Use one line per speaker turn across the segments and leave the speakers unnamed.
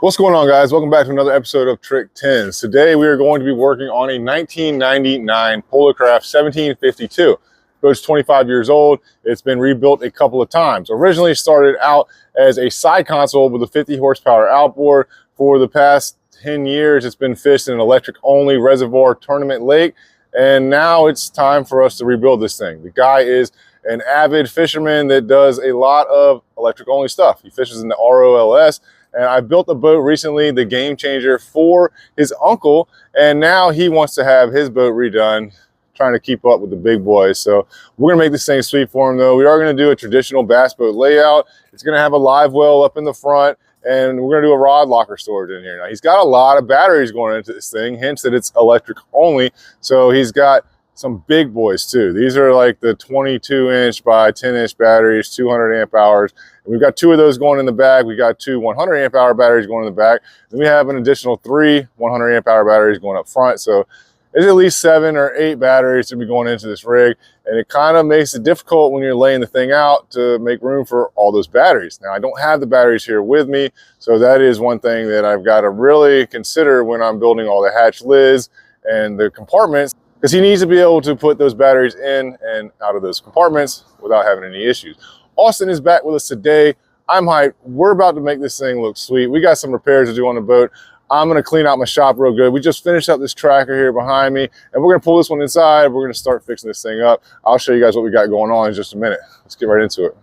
What's going on, guys? Welcome back to another episode of trickedtins. Today we are going to be working on a 1999 polarkraft 1752. Boat's 25 years old. It's been rebuilt a couple of times. Originally started out as a side console with a 50 horsepower outboard. For the past 10 years, it's been fished in an electric only reservoir tournament lake. And now it's time for us to rebuild this thing. The guy is an avid fisherman that does a lot of electric only stuff. He fishes in the ROLS. And I built a boat recently, the Game Changer, for his uncle, and now he wants to have his boat redone, trying to keep up with the big boys. So we're gonna make this thing sweet for him though. We are gonna do a traditional bass boat layout. It's gonna have a live well up in the front, and we're gonna do a rod locker storage in here. Now he's got a lot of batteries going into this thing, hence that it's electric only. So he's got some big boys too. These are like the 22-inch by 10-inch batteries, 200 amp hours. And we've got two of those going in the back. We got two 100 amp hour batteries going in the back. Then we have an additional three 100 amp hour batteries going up front. So there's at least 7 or 8 batteries to be going into this rig. And it kind of makes it difficult when you're laying the thing out to make room for all those batteries. Now I don't have the batteries here with me. So that is one thing that I've got to really consider when I'm building all the hatch lids and the compartments, because he needs to be able to put those batteries in and out of those compartments without having any issues. Austin is back with us today. I'm hyped. We're about to make this thing look sweet. We got some repairs to do on the boat. I'm gonna clean out my shop real good. We just finished up this tracker here behind me, and we're gonna pull this one inside. We're gonna start fixing this thing up. I'll show you guys what we got going on in just a minute. Let's get right into it.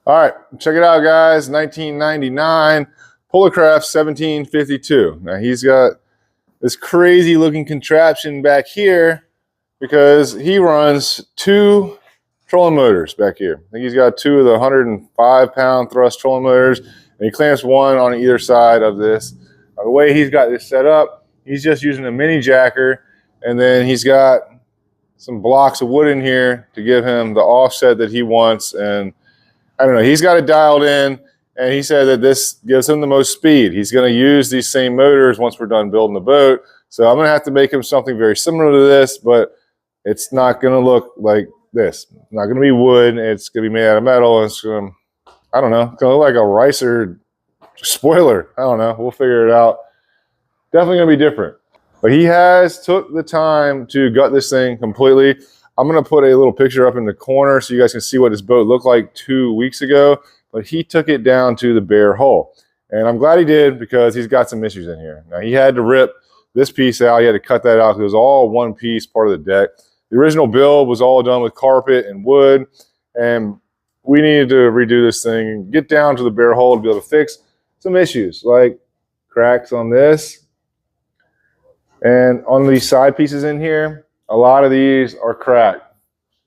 All right, check it out, guys. 1999 polarkraft 1752. Now he's got this crazy looking contraption back here because he runs 2 trolling motors back here. I think he's got 2 of the 105-pound thrust trolling motors, and he clamps one on either side of this. The way he's got this set up, he's just using a mini jacker, and then he's got some blocks of wood in here to give him the offset that he wants. And I don't know, he's got it dialed in. And he said that this gives him the most speed. He's going to use these same motors once we're done building the boat. So I'm going to have to make him something very similar to this, but it's not going to look like this. It's not going to be wood. It's going to be made out of metal. It's going to, I don't know, it's going to look like a ricer spoiler. I don't know. We'll figure it out. Definitely going to be different. But he has took the time to gut this thing completely. I'm going to put a little picture up in the corner so you guys can see what his boat looked like 2 weeks ago. But he took it down to the bare hull. And I'm glad he did, because he's got some issues in here. Now he had to rip this piece out. He had to cut that out because it was all one piece, part of the deck. The original build was all done with carpet and wood. And we needed to redo this thing and get down to the bare hull to be able to fix some issues like cracks on this. And on these side pieces in here, a lot of these are cracked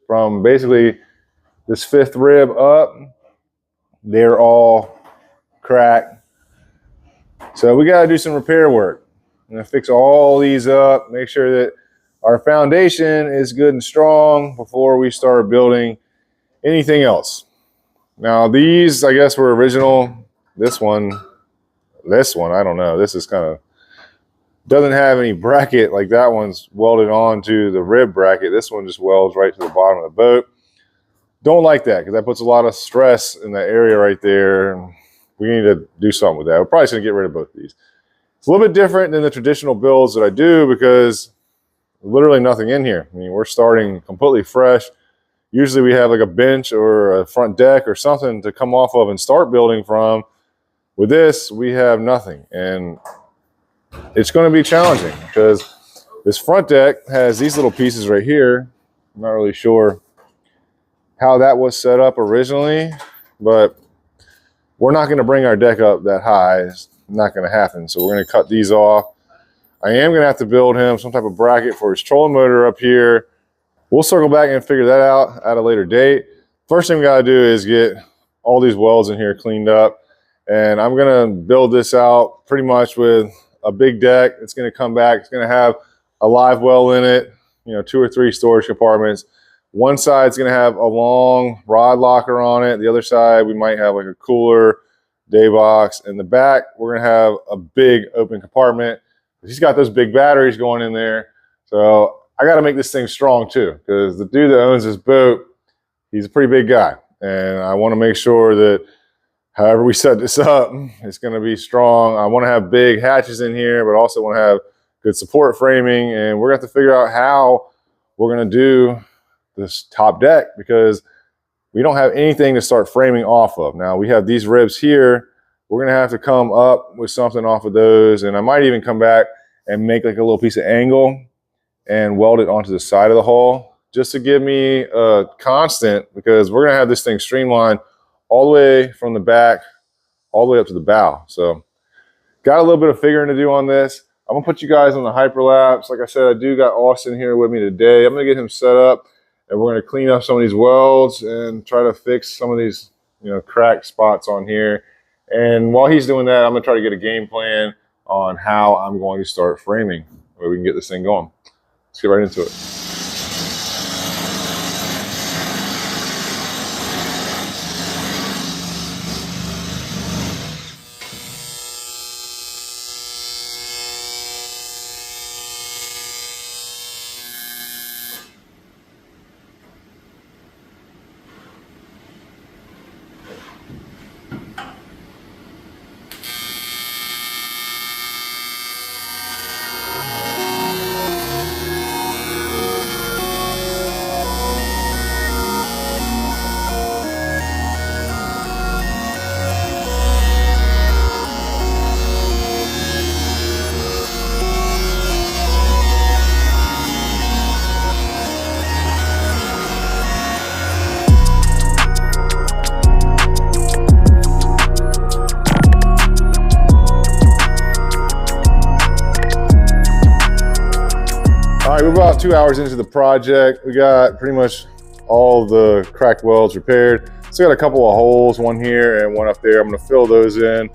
from basically this 5th rib up. They're all cracked. So we got to do some repair work. I'm going to fix all these up, make sure that our foundation is good and strong before we start building anything else. Now these, I guess, were original. This one, I don't know. This is kind of, doesn't have any bracket. Like that one's welded onto the rib bracket. This one just welds right to the bottom of the boat. Don't like that, because that puts a lot of stress in that area right there. We need to do something with that. We're probably going to get rid of both of these. It's a little bit different than the traditional builds that I do, because literally nothing in here. I mean, we're starting completely fresh. Usually we have like a bench or a front deck or something to come off of and start building from. With this, we have nothing. And it's going to be challenging, because this front deck has these little pieces right here. I'm not really sure how that was set up originally, but we're not going to bring our deck up that high. It's not going to happen. So we're going to cut these off. I am going to have to build him some type of bracket for his trolling motor up here. We'll circle back and figure that out at a later date. First thing we got to do is get all these welds in here cleaned up. And I'm going to build this out pretty much with a big deck. It's going to come back. It's going to have a live well in it, you know, 2 or 3 storage compartments. One side's going to have a long rod locker on it. The other side, we might have like a cooler, day box. In the back, we're going to have a big open compartment. He's got those big batteries going in there. So I got to make this thing strong too, because the dude that owns this boat, he's a pretty big guy. And I want to make sure that however we set this up, it's going to be strong. I want to have big hatches in here, but also want to have good support framing. And we're going to have to figure out how we're going to do this top deck, because we don't have anything to start framing off of. Now we have these ribs here. We're going to have to come up with something off of those. And I might even come back and make like a little piece of angle and weld it onto the side of the hull, just to give me a constant, because we're going to have this thing streamlined all the way from the back, all the way up to the bow. So got a little bit of figuring to do on this. I'm gonna put you guys on the hyperlapse. Like I said, I do got Austin here with me today. I'm gonna get him set up, and we're gonna clean up some of these welds and try to fix some of these, cracked spots on here. And while he's doing that, I'm gonna try to get a game plan on how I'm going to start framing, where we can get this thing going. Let's get right into it. All right, we're about 2 hours into the project. We got pretty much all the cracked welds repaired. Still got a couple of holes, one here and one up there. I'm gonna fill those in.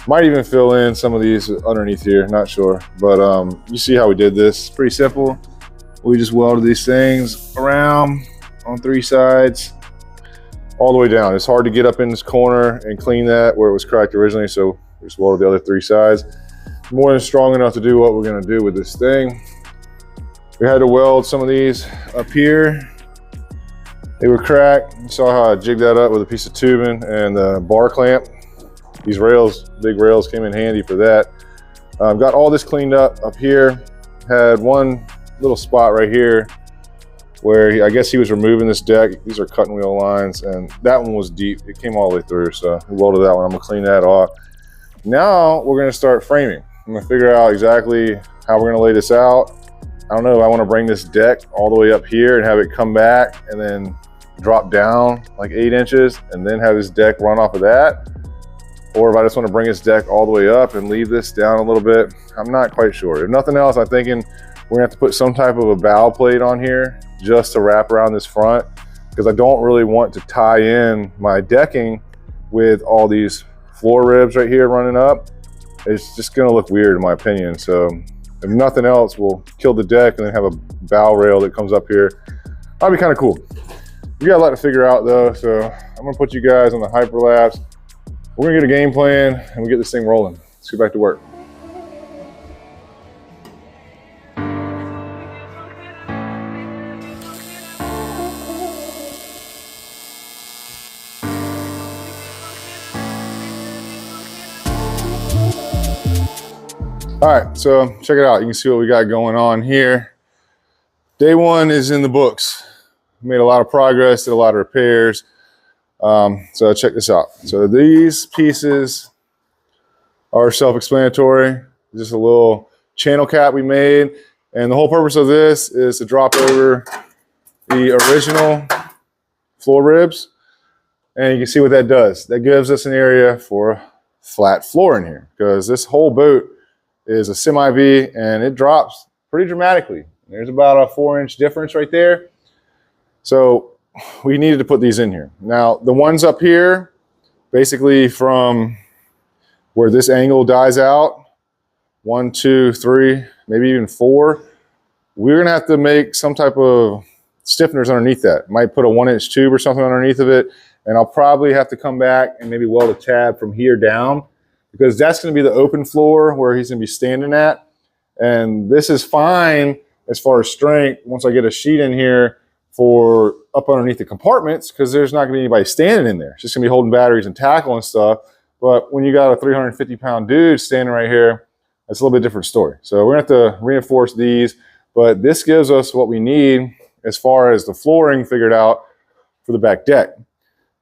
Might even fill in some of these underneath here, not sure. But you see how we did this. Pretty simple. We just welded these things around on 3 sides, all the way down. It's hard to get up in this corner and clean that where it was cracked originally, so we just welded the other 3 sides. More than strong enough to do what we're gonna do with this thing. We had to weld some of these up here. They were cracked. You saw how I jigged that up with a piece of tubing and the bar clamp. These rails, big rails, came in handy for that. Got all this cleaned up here. Had one little spot right here where I guess he was removing this deck. These are cutting wheel lines, and that one was deep. It came all the way through, so we welded that one. I'm gonna clean that off. Now we're gonna start framing. I'm gonna figure out exactly how we're gonna lay this out. I don't know if I want to bring this deck all the way up here and have it come back and then drop down like 8 inches and then have this deck run off of that. Or if I just want to bring this deck all the way up and leave this down a little bit. I'm not quite sure. If nothing else, I'm thinking we're gonna have to put some type of a bow plate on here just to wrap around this front, because I don't really want to tie in my decking with all these floor ribs right here running up. It's just gonna look weird in my opinion. So if nothing else, we'll kill the deck and then have a bow rail that comes up here. That'll be kind of cool. We got a lot to figure out though, so I'm gonna put you guys on the hyperlapse. We're gonna get a game plan and we get this thing rolling. Let's get back to work. All right, so check it out. You can see what we got going on here. Day 1 is in the books. Made a lot of progress, did a lot of repairs. So check this out. So these pieces are self-explanatory. Just a little channel cap we made. And the whole purpose of this is to drop over the original floor ribs. And you can see what that does. That gives us an area for a flat floor in here, because this whole boat is a semi-V and it drops pretty dramatically. There's about a 4-inch difference right there. So we needed to put these in here. Now the ones up here, basically from where this angle dies out, 1, 2, 3, maybe even 4, we're gonna have to make some type of stiffeners underneath that. Might put a 1-inch tube or something underneath of it, and I'll probably have to come back and maybe weld a tab from here down, because that's gonna be the open floor where he's gonna be standing at. And this is fine as far as strength once I get a sheet in here for up underneath the compartments because there's not going to be anybody standing in there. It's just going to be holding batteries and tackle and stuff. But when you got a 350-pound dude standing right here, that's a little bit different story. So we're going to have to reinforce these, but this gives us what we need as far as the flooring figured out for the back deck.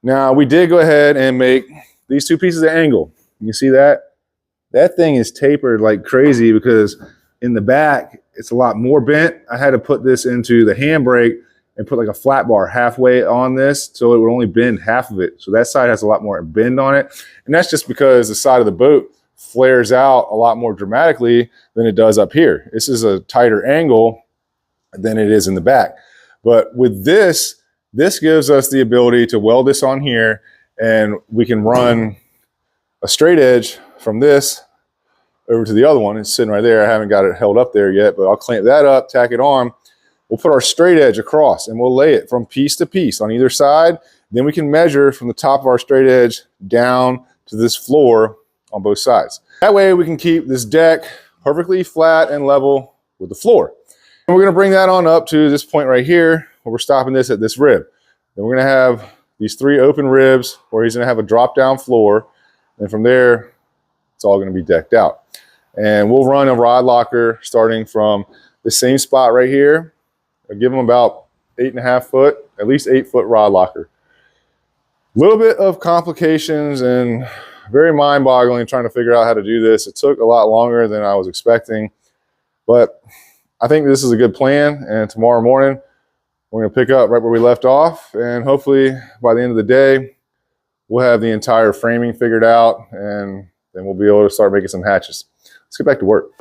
Now, we did go ahead and make these two pieces of angle. You see that? That thing is tapered like crazy because in the back, it's a lot more bent. I had to put this into the handbrake and put like a flat bar halfway on this so it would only bend half of it. So that side has a lot more bend on it. And that's just because the side of the boat flares out a lot more dramatically than it does up here. This is a tighter angle than it is in the back. But with this gives us the ability to weld this on here, and we can run a straight edge from this over to the other one. It's sitting right there. I haven't got it held up there yet, but I'll clamp that up, tack it on. We'll put our straight edge across and we'll lay it from piece to piece on either side. Then we can measure from the top of our straight edge down to this floor on both sides. That way we can keep this deck perfectly flat and level with the floor. And we're going to bring that on up to this point right here where we're stopping this at this rib. Then we're going to have these 3 open ribs where he's going to have a drop down floor. And from there, it's all going to be decked out. And we'll run a rod locker starting from the same spot right here. I'll give them about 8.5 foot, at least 8 foot rod locker. A little bit of complications and very mind-boggling trying to figure out how to do this. It took a lot longer than I was expecting, but I think this is a good plan. And tomorrow morning, we're going to pick up right where we left off. And hopefully by the end of the day, we'll have the entire framing figured out, and then we'll be able to start making some hatches. Let's get back to work.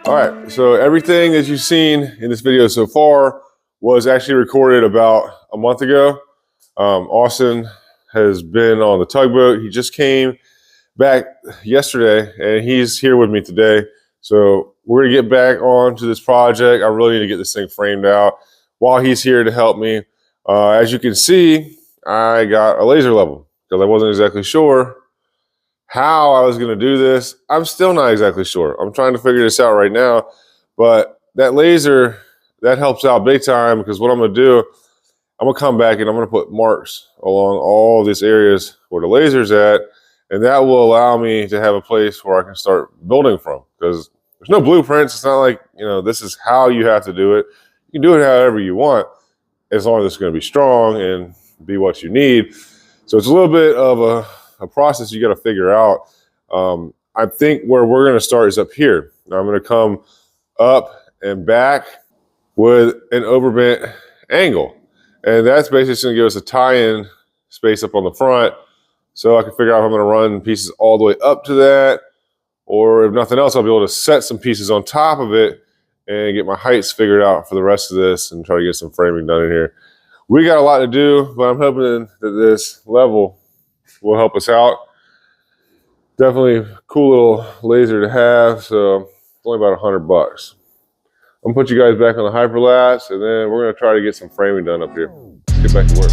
All right, so everything that you've seen in this video so far was actually recorded about a month ago. Austin has been on the tugboat. He just came back yesterday and he's here with me today. So we're gonna get back onto this project. I really need to get this thing framed out while he's here to help me. As you can see, I got a laser level because I wasn't exactly sure how I was going to do this. I'm still not exactly sure. I'm trying to figure this out right now, but that laser, that helps out big time because what I'm going to do, I'm going to come back and I'm going to put marks along all these areas where the laser's at, and that will allow me to have a place where I can start building from because there's no blueprints. It's not like, you know, this is how you have to do it. You can do it however you want, as long as it's going to be strong and be what you need. So it's a little bit of a process you got to figure out. I think where we're going to start is up here. Now I'm going to come up and back with an overbent angle. And that's basically going to give us a tie-in space up on the front. So I can figure out if I'm going to run pieces all the way up to that, or if nothing else, I'll be able to set some pieces on top of it and get my heights figured out for the rest of this and try to get some framing done in here. We got a lot to do, but I'm hoping that this level will help us out. Definitely a cool little laser to have, so it's only about $100. I'm gonna put you guys back on the hyperlapse, and then we're gonna try to get some framing done up here. Let's get back to work.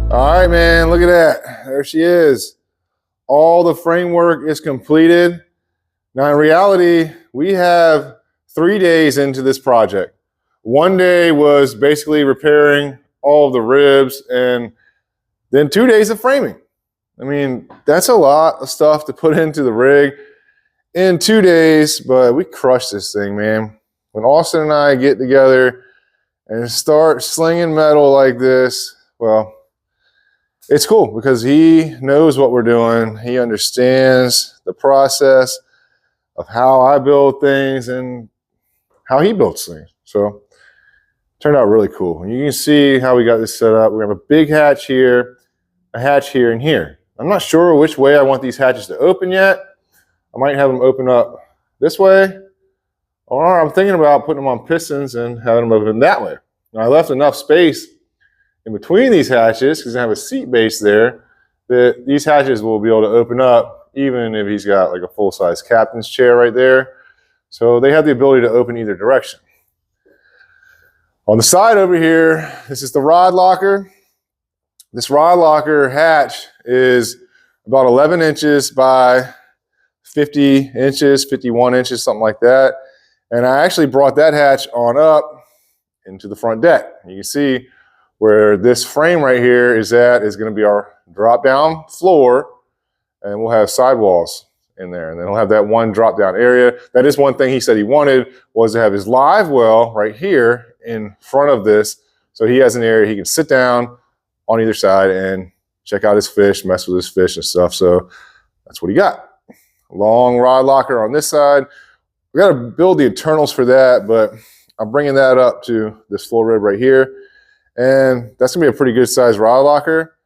All right, man, look at that. There she is. All the framework is completed. Now, in reality, we have 3 days into this project. 1 day was basically repairing all of the ribs, and then 2 days of framing. I mean, that's a lot of stuff to put into the rig in 2 days, but we crushed this thing, man. When Austin and I get together and start slinging metal like this, well, it's cool because he knows what we're doing. He understands the process of how I build things and how he builds things. So it turned out really cool. And you can see how we got this set up. We have a big hatch here, a hatch here, and here. I'm not sure which way I want these hatches to open yet. I might have them open up this way, or I'm thinking about putting them on pistons and having them open that way. Now, I left enough space in between these hatches, because I have a seat base there, that these hatches will be able to open up even if he's got like a full-size captain's chair right there. So they have the ability to open either direction. On the side over here, this is the rod locker. This rod locker hatch is about 11 inches by 50 inches, 51 inches, something like that. And I actually brought that hatch on up into the front deck. You can see where this frame right here is at is going to be our drop down floor, and we'll have sidewalls in there, and then we'll have that one drop down area. That is one thing he said he wanted, was to have his live well right here in front of this, so he has an area he can sit down on either side and check out his fish, mess with his fish and stuff. So that's what he got. Long rod locker on this side. We got to build the internals for that, but I'm bringing that up to this floor rib right here. And that's gonna be a pretty good size rod locker.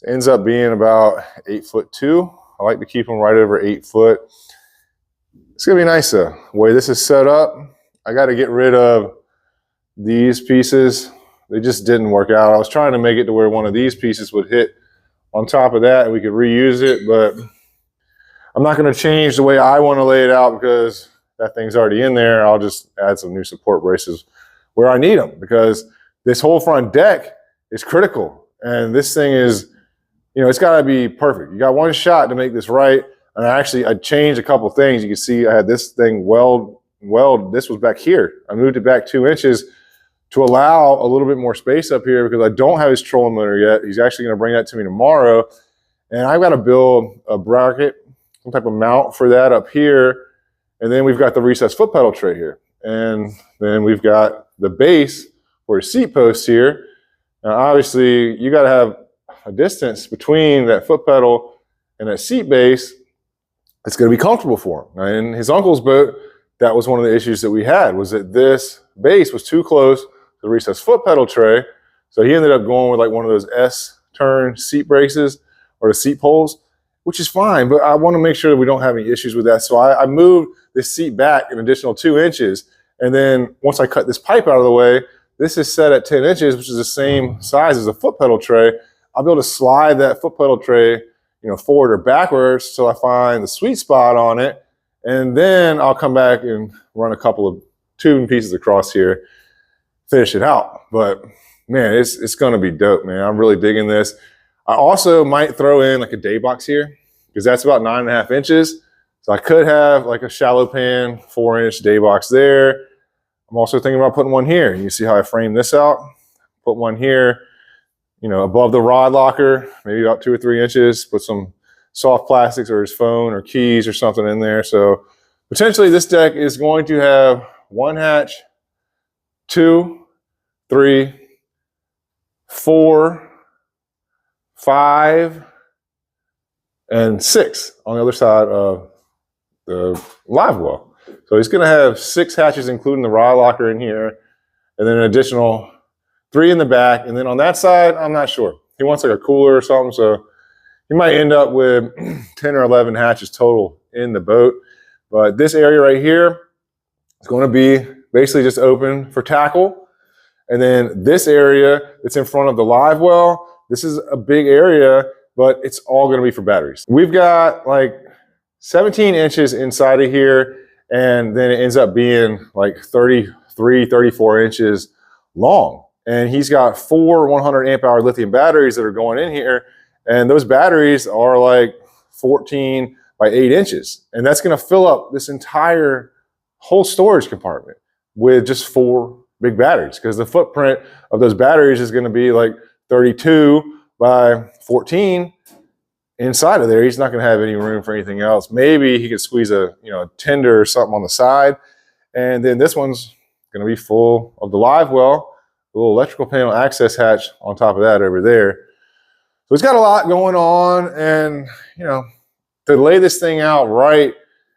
It ends up being about 8'2". I like to keep them right over 8 foot. It's gonna be nice though. The way this is set up, I gotta get rid of these pieces. They just didn't work out. I was trying to make it to where one of these pieces would hit on top of that and we could reuse it, but I'm not going to change the way I want to lay it out because that thing's already in there. I'll just add some new support braces where I need them, because this whole front deck is critical. And this thing is, you know, it's got to be perfect. You got one shot to make this right. And I changed a couple things. You can see I had this thing this was back here. I moved it back 2 inches to allow a little bit more space up here because I don't have his trolling motor yet. He's actually going to bring that to me tomorrow. And I've got to build a bracket, some type of mount for that up here. And then we've got the recessed foot pedal tray here. And then we've got the base for your seat post here. Now, obviously, you got to have a distance between that foot pedal and that seat base that's going to be comfortable for him. Now, in his uncle's boat, that was one of the issues that we had, was that this base was too close to the recessed foot pedal tray. So he ended up going with like one of those S-turn seat braces or the seat poles, which is fine, but I want to make sure that we don't have any issues with that. So I moved this seat back an additional 2 inches. And then once I cut this pipe out of the way, this is set at 10 inches, which is the same size as a foot pedal tray. I'll be able to slide that foot pedal tray, you know, forward or backwards till I find the sweet spot on it. And then I'll come back and run a couple of tubing pieces across here, finish it out. But man, it's going to be dope, man. I'm really digging this. I also might throw in like a day box here because that's about 9.5 inches. So I could have like a shallow pan 4-inch day box there. I'm also thinking about putting one here. You see how I frame this out? Put one here, you know, above the rod locker, maybe about 2 or 3 inches. Put some soft plastics or his phone or keys or something in there. So potentially this deck is going to have 1 hatch, 2, 3, 4, 5, and 6 on the other side of the live well. So he's going to have 6 hatches, including the rod locker in here, and then an additional 3 in the back. And then on that side, I'm not sure. He wants like a cooler or something, so he might end up with 10 or 11 hatches total in the boat. But this area right here is going to be basically just open for tackle. And then this area that's in front of the live well, this is a big area, but it's all going to be for batteries. We've got like 17 inches inside of here, and then it ends up being like 33, 34 inches long. And he's got 4 100 amp hour lithium batteries that are going in here. And those batteries are like 14 by 8 inches. And that's going to fill up this entire whole storage compartment with just 4 big batteries, because the footprint of those batteries is going to be like 32 by 14 inside of there. He's not going to have any room for anything else. Maybe he could squeeze a, you know, a tender or something on the side. And then this one's going to be full of the live well, a little electrical panel access hatch on top of that over there. So he's got a lot going on, and, you know, to lay this thing out right,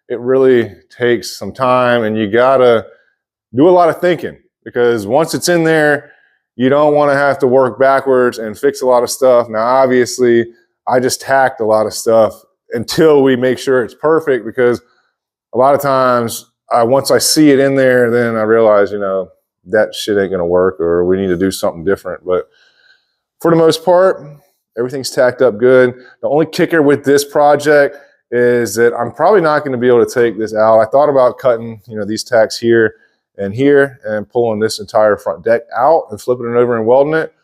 it really takes some time, and you got to do a lot of thinking, because once it's in there, you don't want to have to work backwards and fix a lot of stuff. Now, obviously, I just tacked a lot of stuff until we make sure it's perfect, because a lot of times, once I see it in there, then I realize, you know, that shit ain't going to work, or we need to do something different. But for the most part, everything's tacked up good. The only kicker with this project is that I'm probably not going to be able to take this out. I thought about cutting, you know, these tacks here and pulling this entire front deck out and flipping it over and welding it.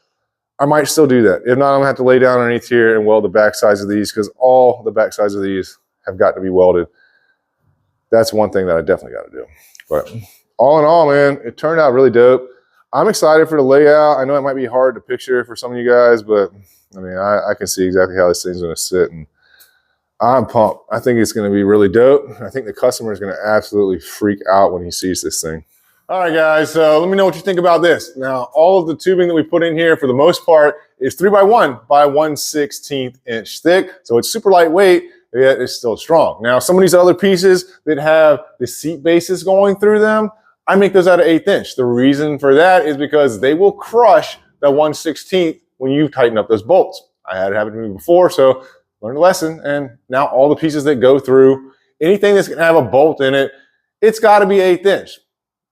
I might still do that. If not, I'm going to have to lay down underneath here and weld the back sides of these, because all the back sides of these have got to be welded. That's one thing that I definitely got to do. But all in all, man, it turned out really dope. I'm excited for the layout. I know it might be hard to picture for some of you guys, but I mean, I can see exactly how this thing's going to sit, and I'm pumped. I think it's going to be really dope. I think the customer is going to absolutely freak out when he sees this thing. All right, guys, so let me know what you think about this. Now, all of the tubing that we put in here, for the most part, is 3x1 by 1/16 inch thick. So it's super lightweight, yet it's still strong. Now, some of these other pieces that have the seat bases going through them, I make those out of 1/8 inch. The reason for that is because they will crush that 1/16 when you tighten up those bolts. I had it happen to me before, so learned a lesson, and now all the pieces that go through, anything that's gonna have a bolt in it, it's gotta be 1/8 inch.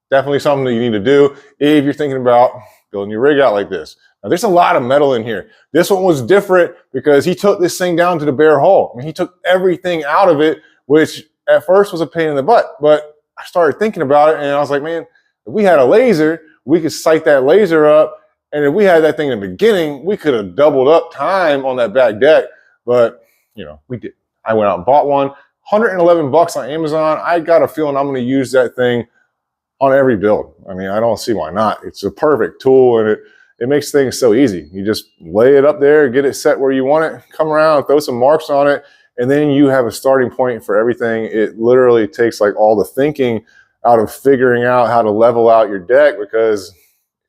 Definitely something that you need to do if you're thinking about building your rig out like this. Now, there's a lot of metal in here. This one was different because he took this thing down to the bare hull. I mean, he took everything out of it, which at first was a pain in the butt. But I started thinking about it, and I was like, man, if we had a laser, we could sight that laser up. And if we had that thing in the beginning, we could have doubled up time on that back deck. But, you know, we did. I went out and bought one. $111 on Amazon. I got a feeling I'm going to use that thing on every build. I mean, I don't see why not. It's a perfect tool, and it makes things so easy. You just lay it up there, get it set where you want it, come around, throw some marks on it, and then you have a starting point for everything. It literally takes like all the thinking out of figuring out how to level out your deck because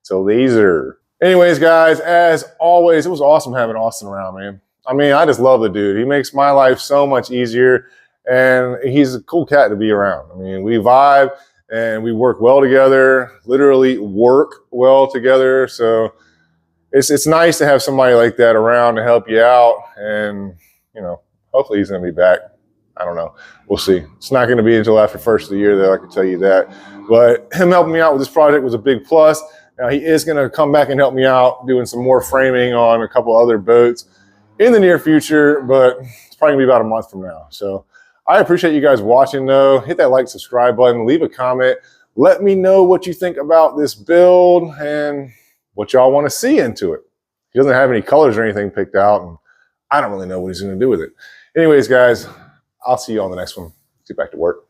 it's a laser. Anyways, guys, as always, it was awesome having Austin around, man. I mean, I just love the dude. He makes my life so much easier, and he's a cool cat to be around. I mean, we vibe and we work well together, literally work well together. So it's nice to have somebody like that around to help you out. And, you know, hopefully he's going to be back. I don't know. We'll see. It's not going to be until after first of the year, though, I can tell you that. But him helping me out with this project was a big plus. Now, he is going to come back and help me out doing some more framing on a couple other boats in the near future, but it's probably going to be about a month from now. So I appreciate you guys watching, though. Hit that like, subscribe button, leave a comment. Let me know what you think about this build and what y'all want to see into it. He doesn't have any colors or anything picked out, and I don't really know what he's going to do with it. Anyways, guys, I'll see you on the next one. Get back to work.